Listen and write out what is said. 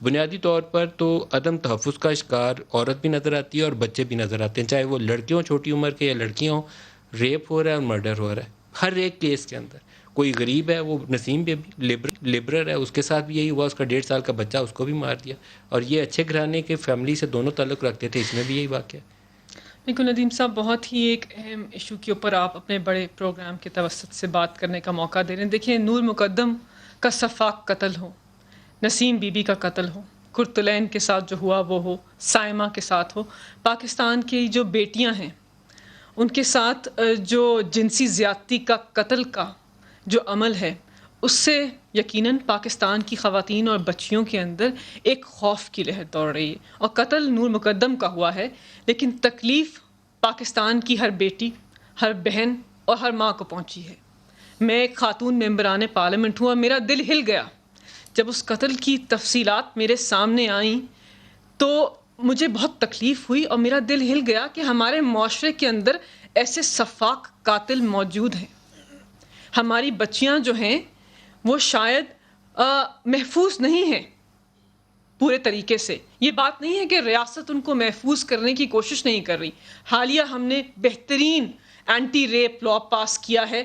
بنیادی طور پر تو عدم تحفظ کا شکار عورت بھی نظر آتی ہے اور بچے بھی نظر آتے ہیں، چاہے وہ لڑکے ہوں چھوٹی عمر کے یا لڑکیاں ہوں. ریپ ہو رہا ہے اور مرڈر ہو رہا ہے ہر ایک کیس کے اندر. کوئی غریب ہے، وہ نسیم بھی لیبرر ہے، اس کے ساتھ بھی یہی ہوا، اس کا 1.5 سال کا بچہ اس کو بھی مار دیا. اور یہ اچھے گھرانے کے فیملی سے دونوں تعلق رکھتے تھے، اس میں بھی یہی واقعہ. بالکل ندیم صاحب، بہت ہی ایک اہم ایشو کے اوپر آپ اپنے بڑے پروگرام کے توسط سے بات کرنے کا موقع دے رہے ہیں. دیکھیں، نورمقدم کا سفاک قتل ہو، نسیم بی بی کا قتل ہو، کرتلین کے ساتھ جو ہوا وہ ہو، سائمہ کے ساتھ ہو، پاکستان کی جو بیٹیاں ہیں ان کے ساتھ جو جنسی زیادتی کا قتل کا جو عمل ہے، اس سے یقیناً پاکستان کی خواتین اور بچیوں کے اندر ایک خوف کی لہر دوڑ رہی ہے. اور قتل نورمقدم کا ہوا ہے، لیکن تکلیف پاکستان کی ہر بیٹی، ہر بہن اور ہر ماں کو پہنچی ہے. میں ایک خاتون ممبران پارلیمنٹ ہوں اور میرا دل ہل گیا جب اس قتل کی تفصیلات میرے سامنے آئیں، تو مجھے بہت تکلیف ہوئی اور میرا دل ہل گیا کہ ہمارے معاشرے کے اندر ایسے سفاک قاتل موجود ہیں. ہماری بچیاں جو ہیں وہ شاید محفوظ نہیں ہیں پورے طریقے سے. یہ بات نہیں ہے کہ ریاست ان کو محفوظ کرنے کی کوشش نہیں کر رہی. حالیہ ہم نے بہترین اینٹی ریپ لا پاس کیا ہے